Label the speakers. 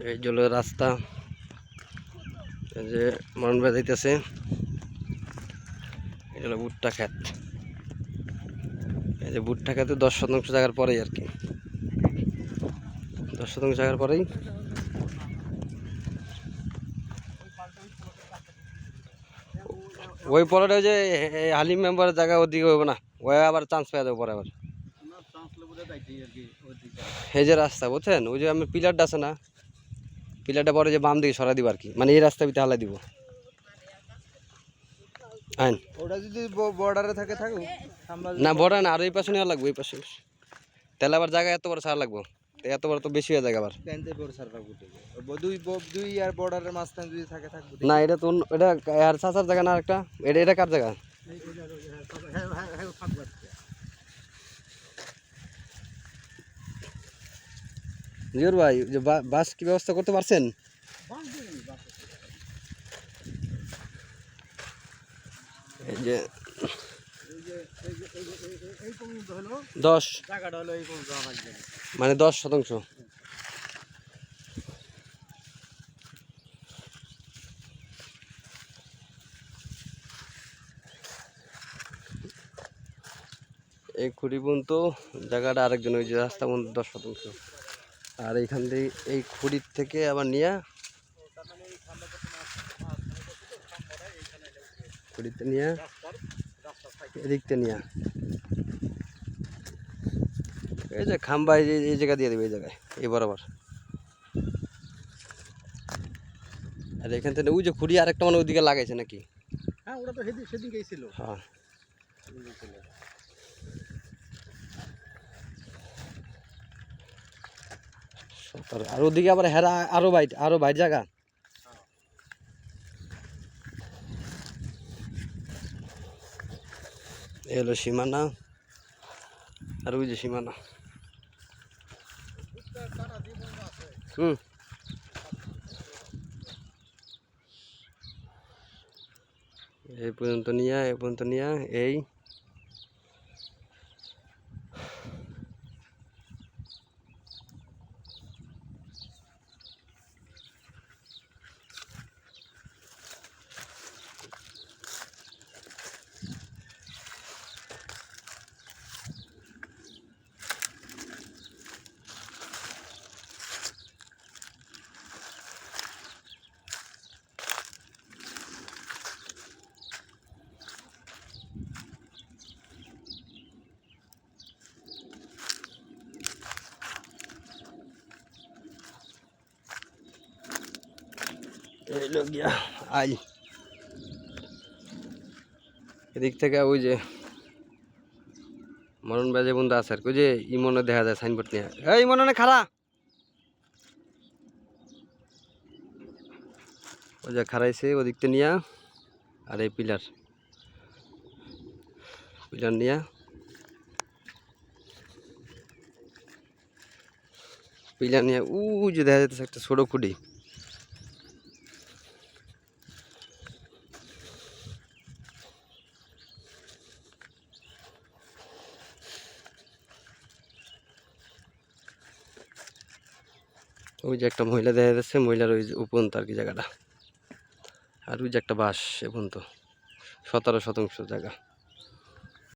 Speaker 1: এই হলো রাস্তা, এই যে মরণ বাজাইতেছে। এটা হলো ভুট্টা ক্ষেত। এই যে ভুট্টা ক্ষেতে 10% জায়গার পরেই আর কি, 10% জায়গার পরেই ওই পরেটা যে হালিম মেম্বারের জায়গা ওদিকে হইব না, ওই আবার চান্স পেয়ে যাবো পরে আবার। এই যে রাস্তা বুঝছেন, ওই যে আমি পিলারটা আছে না, পিলারটা পরে যে বাম দিকে সরা দিব আর কি, মানে এই রাস্তা ভিতরে হালাই দিব। আইন
Speaker 2: ওটা যদি বর্ডারে থাকে থাকুক
Speaker 1: না, বর্ডার না, আর এই পাশে নেওয়া লাগবে, এই পাশে। তাহলে আবার জায়গা এত বড় সার লাগবো, এত বড় তো বেশি হয়ে যায় আবার।
Speaker 2: দুই আর বর্ডারের মাঝখানে যদি থাকে থাকবে
Speaker 1: না, এটা তো এটা আর চাচার জায়গা না, একটা এটা, এটা কার জায়গা? জিওর ভাই, যে বাস কি ব্যবস্থা করতে পারছেন? এই যে 10 মানে 10%। এই খুঁড়ি পর্যন্ত জায়গাটা আরেকজন, ওই যে রাস্তা পর্যন্ত 10%। আর এইখান থেকে এই খুঁড়ির থেকে আবার নিয়ে খুঁড়িতে নিয়ে এদিকতে নিয়ে এই যে খাম্বা, এই জায়গা দিয়ে দেবে, এই জায়গায় এই বরাবর। আর এখান থেকে ওই যে খুঁড়ি আরেকটা মানে ওইদিকে লাগাইছে নাকি?
Speaker 2: হ্যাঁ, ওটা তো সেদিন গেছিল।
Speaker 1: হ্যাঁ, আর ওদিকে আবার হেরা আরো বাইট জায়গা। এ হলো সীমানা, আর ওই যে সীমানা। হুম, এই পর্যন্ত নিয়ে এই এলো গিয়া আই। এদিক থেকে ওই যে মরণ বাজে বন্ধু আছে আর কি, ওই যে ইমনে দেখা যায় সাইনবোর্ড নিয়ে, এই ইমনে খাড়া, ওই যে খাড়াইছে ওদিকতে নিয়ে। আর এই পিলার নিয়ে ওই যে দেখা যাচ্ছে একটা ছোট খুঁড়ি, ওই যে একটা মহিলা দেখা যাচ্ছে, মহিলার ওই যে উপরন্ত আর কি জায়গাটা। আর ওই যে একটা বাস, এ পর্যন্ত 17% জায়গা।